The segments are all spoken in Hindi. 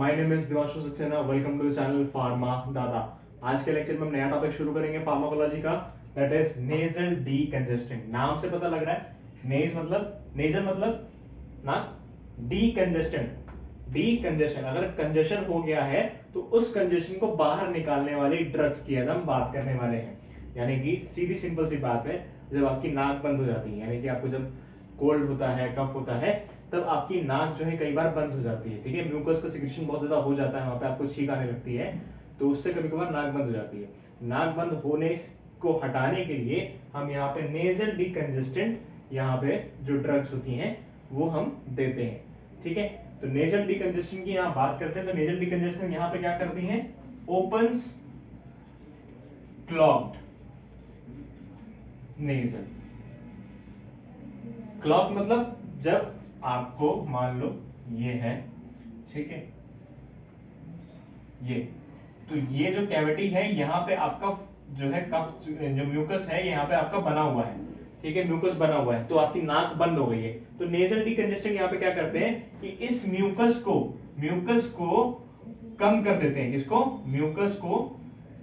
My name is Divanshu Saxena. Welcome to the channel pharma Dada. आज के लेक्चर में हम नया टॉपिक शुरू करेंगे फार्माकोलॉजी का, दैट इज नेजल डीकंजेस्टिंग। नाम से पता लग रहा है, नेजल मतलब नाक, डीकंजेशन अगर कंजेशन हो गया है तो उस कंजेशन को बाहर निकालने वाली ड्रग्स की आज हम बात करने वाले हैं। यानी कि सीधी सिंपल सी बात है, जब आपकी नाक बंद हो जाती है, यानी कि आपको जब कोल्ड होता है, कफ होता है, तब आपकी नाक जो है कई बार बंद हो जाती है। ठीक है, म्यूकस का सिक्रेशन बहुत ज्यादा हो जाता है, वहां पे आपको छींक आने लगती है, तो उससे कभी कभार नाक बंद हो जाती है। नाक बंद होने को हटाने के लिए हम यहाँ पे नेजल डीकंजेस्टेंट, यहाँ पे जो ड्रग्स होती हैं वो हम देते हैं। ठीक है, तो नेजल डीकंजेस्टेंट की यहाँ बात करते हैं, तो नेजल डीकंजेस्टेंट यहाँ पे क्या करती हैं, ओपन्स क्लॉग्ड नेजल। क्लॉग मतलब जब आपको मान लो ये है, ठीक है, ये तो ये जो कैविटी है यहाँ पे आपका जो है कफ, जो म्यूकस है यहाँ पे आपका बना हुआ है। ठीक है, म्यूकस बना हुआ है तो आपकी नाक बंद हो गई है, तो नेजल डीकंजेस्टेंट यहाँ पे क्या करते हैं कि इस म्यूकस को कम कर देते हैं। किसको? म्यूकस को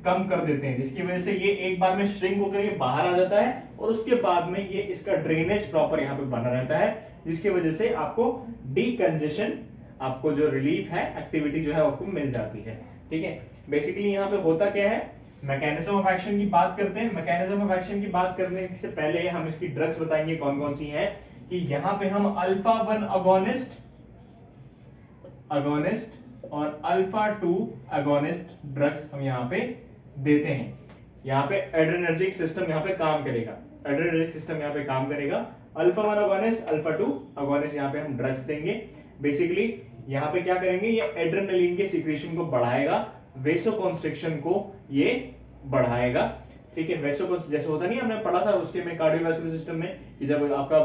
कम कर देते हैं, जिसकी वजह से ये एक बार में श्रिंक होकर ये बाहर आ जाता है और उसके बाद में ये इसका ड्रेनेज प्रॉपर यहाँ पे बना रहता है, जिसकी वजह से आपको डीकंजेशन, आपको जो रिलीफ है, एक्टिविटी जो है आपको मिल जाती है। ठीक है, बेसिकली यहाँ पे होता क्या है, मैकेनिज्म ऑफ एक्शन की बात करते हैं। मैकेनिज्म ऑफ एक्शन की बात करने से पहले हम इसकी ड्रग्स बताएंगे कौन कौन सी हैं, कि यहाँ पे हम अल्फा 1 अगोनिस्ट और अल्फा 2 अगोनिस्ट ड्रग्स हम यहाँ पे देते हैं। यहाँ पे एड्रेनर्जिक सिस्टम यहाँ पे काम करेगा, एड्रेनर्जिक सिस्टम यहाँ पे काम करेगा। अल्फा 1 अगोनिस्ट, अल्फा 2 अगोनिस्ट यहाँ पे हम ड्रग्स देंगे। बेसिकली यहाँ पे क्या करेंगे, ये एड्रेनलिन के सीक्रेशन को बढ़ाएगा, वेसोकॉन्स्ट्रिक्शन को ये बढ़ाएगा। ठीक है, वेसोकॉन्स्ट्रिक्शन जैसे होता नहीं, हमने पढ़ा था उसके में कार्डियोवैस्कुलर सिस्टम में, कि जब आपका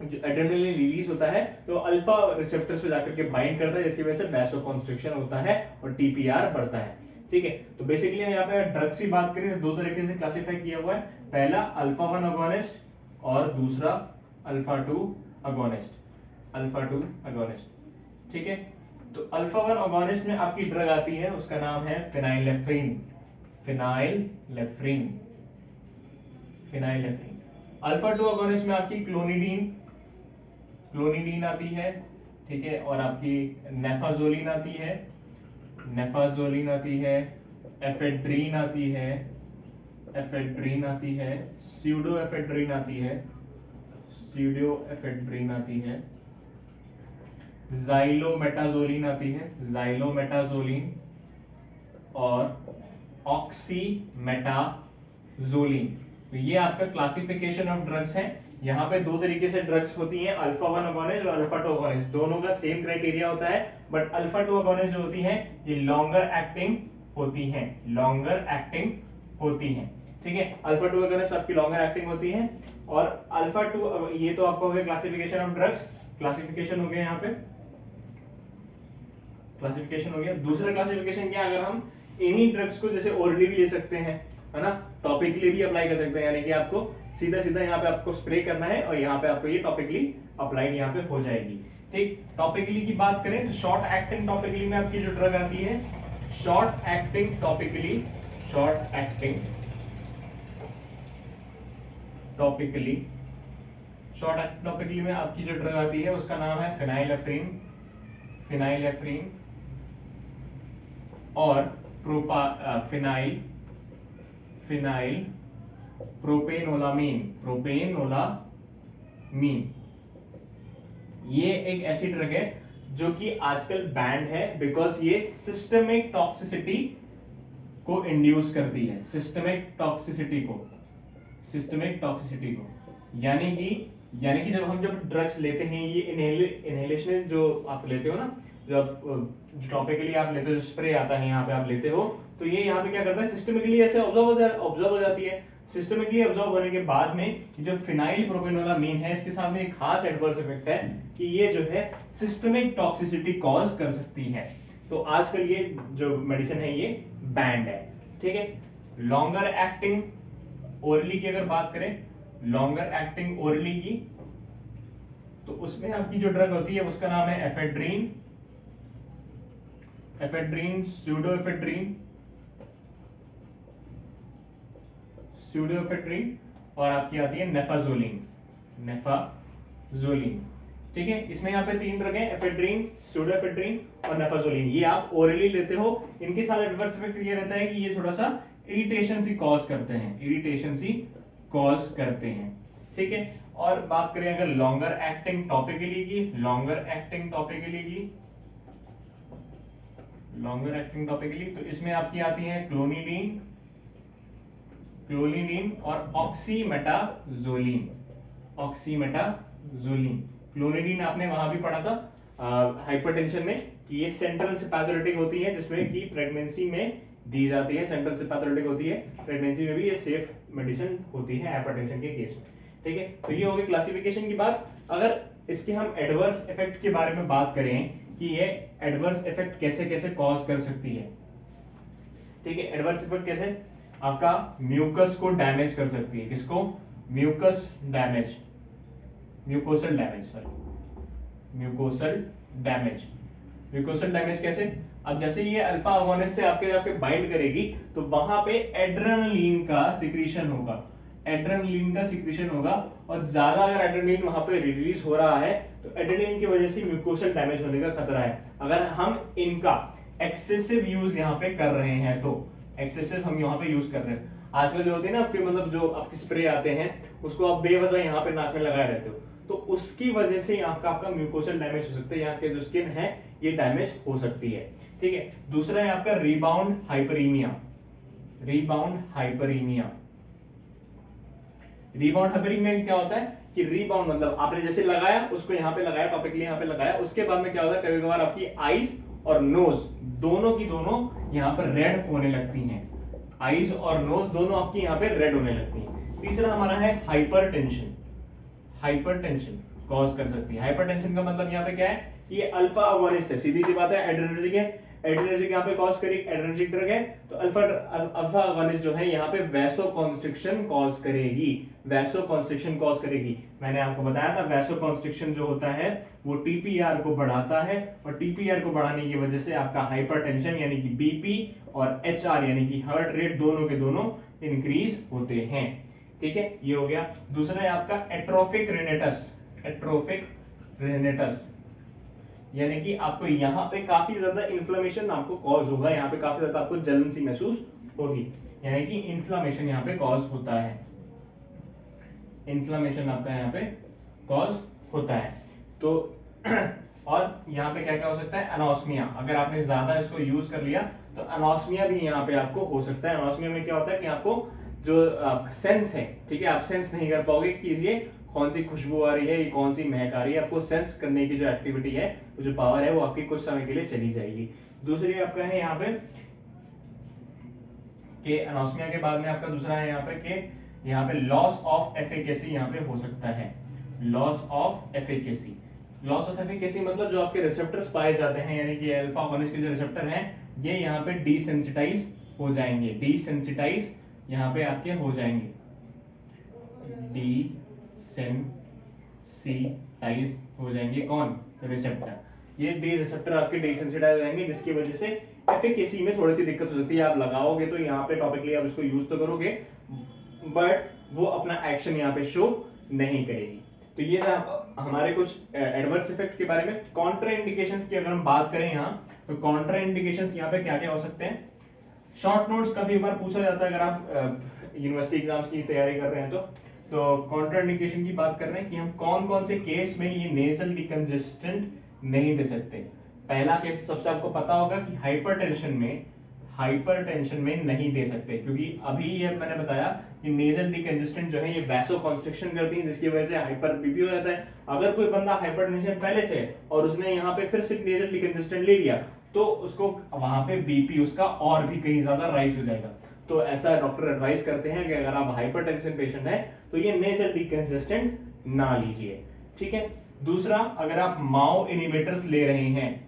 जो एड्रेनलिन रिलीज होता है तो अल्फा रिसेप्टर्स पे जाकर के बाइंड करता है, जिसकी वजह से वेसोकॉन्स्ट्रिक्शन होता है और टीपीआर बढ़ता है। ठीक है, तो बेसिकली हम यहाँ पे ड्रग्स की बात करें तो दो तरीके से क्लासिफाई किया हुआ है, पहला अल्फा 1 अगोनिस्ट और दूसरा अल्फा 2 अगोनिस्ट। ठीक है, तो अल्फा 1 अगोनिस्ट में आपकी ड्रग आती है, उसका नाम है फिनाइलेफ्रिन। अल्फा 2 अगोनिस्ट में आपकी क्लोनिडीन आती है। ठीक है, और आपकी नेफाजोलिन आती है, एफेड्रीन आती है, स्यूडो एफेड्रीन आती है, जाइलोमेटाजोलिन और ऑक्सीमेटाजोलिन। तो ये आपका क्लासिफिकेशन ऑफ ड्रग्स है। यहाँ पे दो तरीके से ड्रग्स होती हैं, अल्फा 1 अगोनिस्ट और अल्फा 2 अगोनिस्ट, दोनों का सेम क्राइटेरिया होता है, बट अल्फा 2 अगोनिस्ट जो होती हैं ये लॉन्गर एक्टिंग होती हैं। ठीक है, अल्फा 2 अगोनिस्ट आपकी लॉन्गर एक्टिंग होती हैं, और अल्फा 2, ये तो आपका हो गया क्लासिफिकेशन ऑफ ड्रग्स, क्लासिफिकेशन हो गया यहाँ पे, क्लासिफिकेशन हो गया। दूसरा क्लासिफिकेशन क्या, अगर हम इन्हीं ड्रग्स को जैसे ओरली भी ले सकते हैं, है ना, टॉपिकली भी अप्लाई कर सकते हैं, यानी कि आपको सीधा सीधा यहाँ पे आपको स्प्रे करना है और यहाँ पे आपको ये टॉपिकली अप्लाइड यहाँ पे हो जाएगी। ठीक, टॉपिकली की बात करें तो शॉर्ट एक्टिंग टॉपिकली में आपकी जो ड्रग आती है, शॉर्ट एक्टिंग टॉपिकली में आपकी जो ड्रग आती है उसका नाम है फिनाइलेफ्रिन और फिनाइल प्रोपेनोलामीन। ये एक ऐसी ड्रग है जो कि आजकल बैंड है, बिकॉज ये सिस्टमिक टॉक्सिसिटी को इंड्यूस करती है, सिस्टमिक टॉक्सिसिटी को, यानी कि जब ड्रग्स लेते हैं, ये इनहेलेशन जो आप लेते हो ना, जो टॉपिकली आप लेते हो, जो स्प्रे आता है यहाँ पे आप लेते हो, तो ये यहाँ पे क्या करता है, सिस्टमिकली ऐसे ऑब्जॉर्व हो जाती है। सिस्टमिकली ऑब्जॉर्व होने के बाद में जो फिनाइल प्रोपेनोलामीन है, इसके साथ में एक खास एडवर्स इफेक्ट है कि ये जो है सिस्टमिक टॉक्सिसिटी कॉज कर सकती है। तो आजकल ये जो मेडिसिन है ये बैंड है। ठीक है, लॉन्गर एक्टिंग ओरली की अगर बात करें, लॉन्गर एक्टिंग ओरली की, तो उसमें आपकी जो ड्रग होती है उसका नाम है एफेड्रीन एफेड्रीन, स्यूडोएफेड्रीन और आपकी आती है नेफाजोलिन, ठीक है। इसमें यहाँ पे 3 ड्रग हैं, एफेड्रीन, स्यूडोएफेड्रीन और नेफाजोलिन। ये आप ओरली लेते हो। इनके साथ एडवर्स इफेक्ट ये रहता है कि ये थोड़ा सा इरिटेशन सी कॉज करते हैं, ठीक है। और बात करें अगर लॉन्गर एक्टिंग टॉपिकली की, तो इसमें आपकी आती है क्लोनिडीन और ऑक्सीमेटाजोलिन। क्लोनिडीन आपने वहां भी पढ़ा था हाइपरटेंशन में कि ये सेंट्रल सिम्पैथोलिटिक होती है, जिसमें कि प्रेगनेंसी में दी जाती है, सेंट्रल सिम्पैथोलिटिक होती है, प्रेगनेंसी में भी ये सेफ मेडिसिन होती है हाइपरटेंशन के केस में, ठीक है। तो ये हो गई क्लासिफिकेशन की बात। अगर इसके हम एडवर्स इफेक्ट के बारे में बात करें कि ये एडवर्स इफेक्ट कैसे कैसे कॉज कर सकती है, ठीक है। एडवर्स इफेक्ट कैसे, आपका म्यूकस को डैमेज कर सकती है। किसको? म्यूकोसल डैमेज कैसे? अब जैसे ये अल्फा अगोनिस्ट से आपके बाइंड करेगी तो वहां पे एड्रेनलिन का सिक्रीशन होगा और ज्यादा अगर एड्रेनलिन वहां पे रिलीज हो रहा है तो एड्रेनलिन की वजह से म्यूकोसल डैमेज होने का खतरा है। अगर हम इनका एक्सेसिव यूज यहाँ पे कर रहे हैं तो आजकल जो होती है ना आपके मतलब जो आपके स्प्रे आते हैं उसको आप बेवजह यहाँ पे नाक में लगाए रहते हो, तो उसकी वजह से आपका म्यूकोसल डैमेज हो सकता है, यहाँ के जो स्किन है ये डैमेज हो सकती है, ठीक है। दूसरा है आपका रीबाउंड हाइपरीमिया। क्या होता है कि रीबाउंड मतलब आपने जैसे लगाया उसको यहाँ पे लगाया, टॉपिकली यहाँ पे लगाया, उसके बाद में क्या होता है कभी कभार आपकी आईज और नोज दोनों की दोनों यहाँ पर रेड होने लगती हैं। आईज और नोज दोनों आपकी यहाँ पे रेड होने लगती हैं। तीसरा हमारा है हाइपरटेंशन कॉज कर सकती है। हाइपरटेंशन का मतलब यहाँ पे क्या है, ये अल्फा अगोनिस्ट है, सीधी सी बात है, एड्रेनर्जिक यहाँ पे कॉज करेगी, एड्रेनर्जिक ड्रग है तो अल्फा अगोनिस्ट जो है यहाँ पे वैसोकॉन्स्ट्रिक्शन कॉज करेगी। मैंने आपको बताया था वैसोकॉन्स्ट्रिक्शन जो होता है वो टीपीआर को बढ़ाता है और टीपीआर को बढ़ाने की वजह से आपका हाइपरटेंशन यानी कि बीपी और एचआर यानी कि हार्ट रेट दोनों के दोनों इंक्रीज होते हैं, ठीक है। ये हो गया। दूसरा है आपका एट्रोफिक रेनिटस यानी कि आपको यहाँ पे काफी ज्यादा इन्फ्लेमेशन आपको कॉज होगा, यहाँ पे काफी ज्यादा आपको जलन सी महसूस होगी, यानी कि इन्फ्लेमेशन यहाँ पे कॉज होता है, तो और यहाँ पे क्या क्या हो सकता है, अनोस्मिया। अगर आपने ज्यादा इसको यूज कर लिया तो अनोस्मिया भी यहाँ पे आपको हो सकता है। अनोस्मिया में क्या होता है कि आपको जो सेंस है, ठीक है, आप सेंस नहीं कर पाओगे कि ये कौन सी खुशबू आ रही है, ये कौन सी महक आ रही है, आपको सेंस करने की जो एक्टिविटी है, जो पावर है वो आपकी कुछ समय के लिए चली जाएगी। दूसरी आपका है यहाँ पे कि अनोस्मिया के बाद में आपका दूसरा है यहाँ पे कि यहाँ पे लॉस ऑफ एफिकेसी यहाँ पे हो सकता है। लॉस ऑफ एफिकेसी मतलब जो आपके रिसेप्टर्स पाए जाते हैं यानी कि अल्फा अगोनिस्ट के जो रिसेप्टर हैं ये यहाँ पे डिसेंसिटाइज हो जाएंगे, यहाँ पे आपके हो जाएंगे, डिसेंसिटाइज हो जाएंगे। कौन? रिसेप्टर। ये डी रिसेप्टर आपके डिसेंसिटाइज हो जाएंगे जिसकी वजह से एफिकेसी में थोड़ी सी दिक्कत हो सकती है। आप लगाओगे तो यहाँ पे टॉपिकली आप इसको यूज तो करोगे बट वो अपना एक्शन यहाँ पे शो नहीं करेगी। तो ये था हमारे कुछ एडवर्स इफेक्ट के बारे में। कॉन्ट्रा इंडिकेशंस की अगर हम बात करें यहाँ तो कॉन्ट्रा इंडिकेशंस यहाँ पे क्या क्या हो सकते हैं। शॉर्ट नोट्स काफी बार पूछा जाता है अगर आप यूनिवर्सिटी एग्जाम्स की तैयारी कर रहे हैं तो कॉन्ट्राइंडिकेशन की बात कर रहे हैं कि हम कौन कौन से केस में ये नेजल डिकंजेस्टेंट नहीं दे सकते। पहला केस सबसे आपको पता होगा कि हाइपरटेंशन में नहीं दे सकते क्योंकि अभी ये मैंने बताया कि नेजल डिकंजेस्टेंट जो है ये वैसोकॉन्स्ट्रिक्शन करती है जिसकी वजह से हाइपर बीपी हो जाता है। अगर कोई बंदा हाइपरटेंशन पहले से है और उसने यहाँ पे फिर से नेजल डिकंजेस्टेंट ले लिया तो उसको वहां पे बीपी उसका और भी कहीं ज्यादा राइज हो जाएगा। तो ऐसा डॉक्टर एडवाइस करते हैं कि अगर आप हाइपरटेंशन पेशेंट है तो ये नेजल डिकंजेस्टेंट ना लीजिए, ठीक है। दूसरा, अगर आप माओ इनहिबिटर्स ले रहे हैं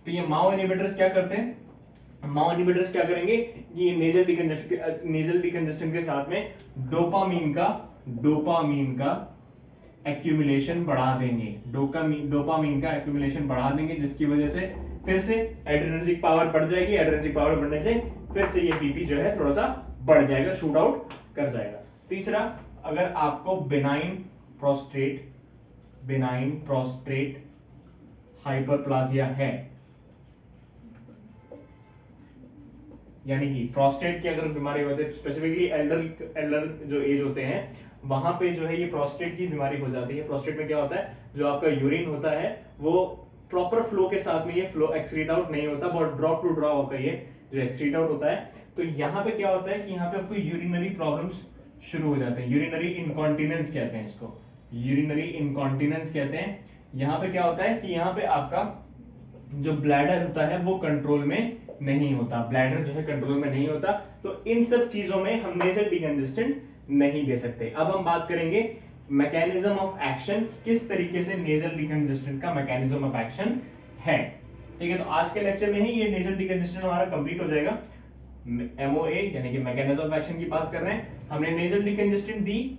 तो ये माओ इनहिबिटर्स क्या करते हैं, माओ इनहिबिटर्स क्या करेंगे, ये नेजल डिकंजेस्टेंट के साथ में डोपामीन का एक्यूमुलेशन बढ़ा देंगे, जिसकी वजह से फिर से एड्रेनर्जिक पावर बढ़ जाएगी, एड्रेनर्जिक पावर बढ़ने से फिर से ये बीपी जो है थोड़ा सा बढ़ जाएगा, शूट आउट कर जाएगा। तीसरा, अगर आपको बिनाइन प्रोस्टेट हाइपरप्लाजिया है, यानी कि प्रोस्टेट की अगर बीमारी होती है, स्पेसिफिकली एल्डर जो एज होते हैं वहां पे जो है ये प्रोस्टेट की बीमारी हो जाती है। प्रोस्टेट में क्या होता है, जो आपका यूरिन होता है वो प्रॉपर फ्लो के साथ में ये फ्लो एक्सक्रीट आउट नहीं होता, बहुत ड्रॉप टू ड्रॉप होकर ये जो एक्सक्रीट आउट होता है। तो यहाँ पे क्या होता है कि यहाँ पे आपको यूरिनरी प्रॉब्लम्स शुरू हो जाते हैं, यूरिनरी इनकॉन्टिनेंस कहते हैं इसको, यूरिनरी इनकॉन्टिनेंस कहते हैं। यहाँ पे क्या होता है कि यहाँ पे आपका जो ब्लैडर होता है वो कंट्रोल में नहीं होता, ब्लैडर जो है कंट्रोल में नहीं होता। तो इन सब चीजों में हम नेजल डिकंजेस्टेंट नहीं दे सकते। अब हम बात करेंगे मैकेनिज्म ऑफ एक्शन, किस तरीके से नेजल डिकंजेस्टेंट का मैकेनिज्म ऑफ एक्शन है। ठीक है, तो आज के लेक्चर में ही ये नेजल डिकंजेस्टेंट हमारा कंप्लीट हो जाएगा। एमओए यानी कि मैकेनिज्म ऑफ एक्शन की बात कर रहे हैं, हमने नेजल डिकंजेस्टेंट दी,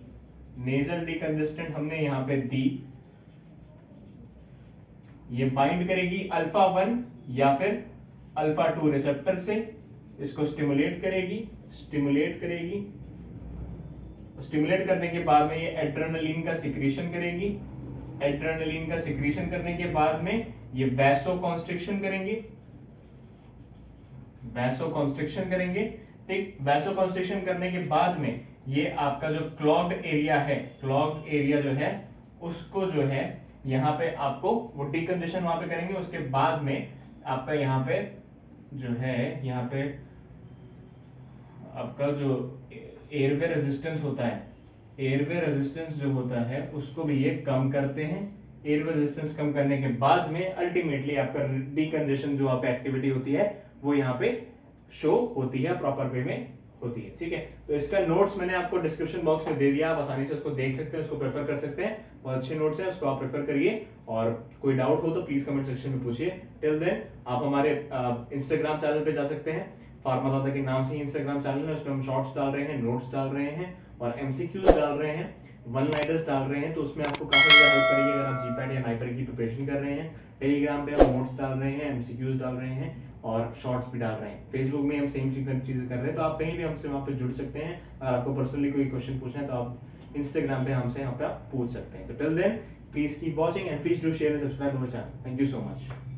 नेजल डिकंजेस्टेंट हमने यहां पे दी, ये बाइंड करेगी अल्फा 1 या फिर अल्फा 2 रिसेप्टर से, इसको स्टिमुलेट करेगी, स्टिमुलेट करने के बाद में ये एड्रेनलिन का सिक्रीशन करेगी, एड्रेनलिन का सिक्रीशन करने के बाद में ये वैसोकॉन्स्ट्रिक्शन करेंगे, वैसोकॉन्स्ट्रिक्शन करेंगे। ठीक, वैसोकॉन्स्ट्रिक्शन करने के बाद में ये आपका जो क्लॉग्ड एरिया है, क्लॉग्ड एरिया जो है उसको जो है यहाँ पे आपको वो डिकंजेशन वहां पे करेंगे। उसके बाद में आपका यहाँ पे जो है, यहाँ पे आपका जो एयरवे रेजिस्टेंस होता है, एयरवे रेजिस्टेंस जो होता है उसको भी ये कम करते हैं। एयरवे रेजिस्टेंस कम करने के बाद में अल्टीमेटली आपका डिकंजेशन जो आप एक्टिविटी होती है वो यहाँ पे शो होती है, प्रॉपर वे में होती है। ठीक है, तो इसका नोट्स मैंने आपको डिस्क्रिप्शन बॉक्स में दे दिया, आप आसानी से उसको देख सकते हैं, उसको प्रेफर कर सकते हैं, बहुत अच्छे नोट्स हैं, उसको आप प्रेफर करिए। और कोई डाउट हो तो प्लीज कमेंट सेक्शन में पूछिए। टिल देन आप हमारे इंस्टाग्राम चैनल पे जा सकते हैं, फार्मा दादा के नाम से ही इंस्टाग्राम चैनल है, उसमें हम शॉर्ट्स डाल रहे हैं, नोट्स डाल रहे हैं और एमसीक्यूज डाल रहे हैं, वन लाइनर्स डाल रहे हैं, तो उसमें आपको काफी ज्यादा हेल्प करेगी अगर आप जीपैट या नाइपर की प्रिपरेशन कर रहे हैं। टेलीग्राम पे हम नोट्स डाल रहे हैं, एमसीक्यूज डाल रहे हैं और शॉर्ट्स भी डाल रहे हैं। फेसबुक में हम सेम चीजें कर रहे हैं, तो आप कहीं भी हमसे वहां पे जुड़ सकते हैं। अगर आपको पर्सनली कोई क्वेश्चन पूछना है तो आप इंस्टाग्राम पे हमसे यहाँ पे आप पूछ सकते हैं। तो till then please keep watching and please do share and subscribe our channel. Thank you so much.